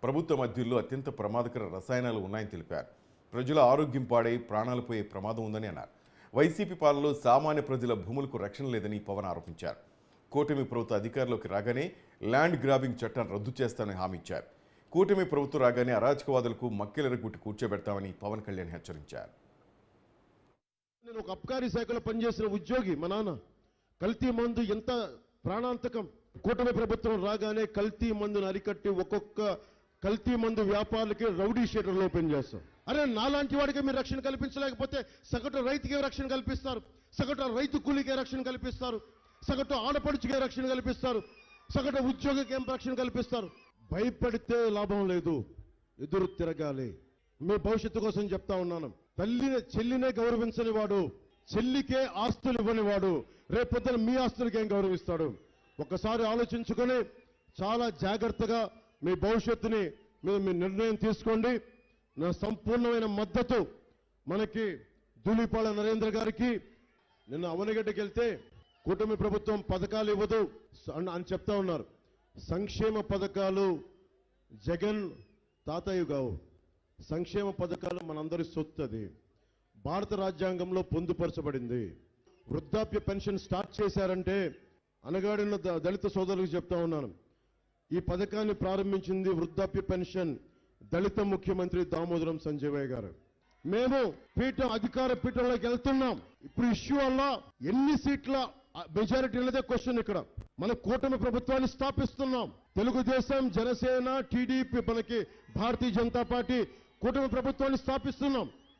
ప్రభుత్వ మద్యంలో అత్యంత ప్రమాదకర రసాయనాలు ఉన్నాయని తెలిపారు. ప్రజల ఆరోగ్యం పాడై ప్రాణాలు పోయే ప్రమాదం ఉందని అన్నారు. వైసీపీ పాలనలో సామాన్య ప్రజల భూములకు రక్షణ లేదని పవన్ ఆరోపించారు. కూటమి ప్రభుత్వ అధికారంలోకి రాగానే ల్యాండ్ గ్రాబింగ్ చట్టాన్ని రద్దు చేస్తామని హామీ ఇచ్చారు. కూటమి ప్రభుత్వం రాగానే అరాచకవాదులకు మక్కెలెరగుట్టి కూర్చోబెడతామని పవన్ కళ్యాణ్ హెచ్చరించారు. నేను ఒక అబ్కారీ శాఖలో పనిచేసిన ఉద్యోగి, మా నాన్న కల్తీ మందు ఎంత ప్రాణాంతకం. కూటమి ప్రభుత్వం రాగానే కల్తీ మందును అరికట్టి ఒక్కొక్క కల్తీ మందు వ్యాపారులకి రౌడీ షీటర్లు ఓపెన్ చేస్తాం. అరే నాలాంటి వాడికి మీరు రక్షణ కల్పించలేకపోతే సగటు రైతుకే రక్షణ కల్పిస్తారు, సగటు రైతు కూలీకే రక్షణ కల్పిస్తారు, సగటు ఆడపడుచుకే రక్షణ కల్పిస్తారు, సగటు ఉద్యోగికి ఏం రక్షణ కల్పిస్తారు. భయపడితే లాభం లేదు, ఎదురు తిరగాలి. మీ భవిష్యత్తు కోసం చెప్తా ఉన్నాను. చెల్లినే గౌరవించని వాడు, చెల్లికే ఆస్తులు ఇవ్వని వాడు రేపొద్దున మీ ఆస్తులకి ఏం గౌరవిస్తాడు? ఒక్కసారి ఆలోచించుకొని చాలా జాగ్రత్తగా మీ భవిష్యత్తుని మీ నిర్ణయం తీసుకోండి. నా సంపూర్ణమైన మద్దతు మనకి ధూళిపాళ నరేంద్ర గారికి. నిన్న అవనగడ్డకి వెళ్తే కూటమి ప్రభుత్వం పథకాలు ఇవ్వదు అని చెప్తా ఉన్నారు. సంక్షేమ పథకాలు జగన్ తాతయ్య కావు, సంక్షేమ పథకాలు మనందరి సొత్తు. అది భారత రాజ్యాంగంలో పొందుపరచబడింది. వృద్ధాప్య పెన్షన్ స్టార్ట్ చేశారంటే అనగాడిన దళిత సోదరులకు చెప్తా ఉన్నాను, ఈ పథకాన్ని ప్రారంభించింది వృద్ధాప్య పెన్షన్ దళిత ముఖ్యమంత్రి దామోదరం సంజయ్ గారు. మేము అధికార పీఠంలోకి వెళ్తున్నాం. ఇప్పుడు ఇష్యూ వల్ల ఎన్ని సీట్ల మెజారిటీ ఉన్నదే క్వశ్చన్. ఇక్కడ మన కూటమి ప్రభుత్వాన్ని స్థాపిస్తున్నాం. తెలుగుదేశం, జనసేన, టీడీపీ, మనకి భారతీయ జనతా పార్టీ కూటమి ప్రభుత్వాన్ని స్థాపిస్తున్నాం.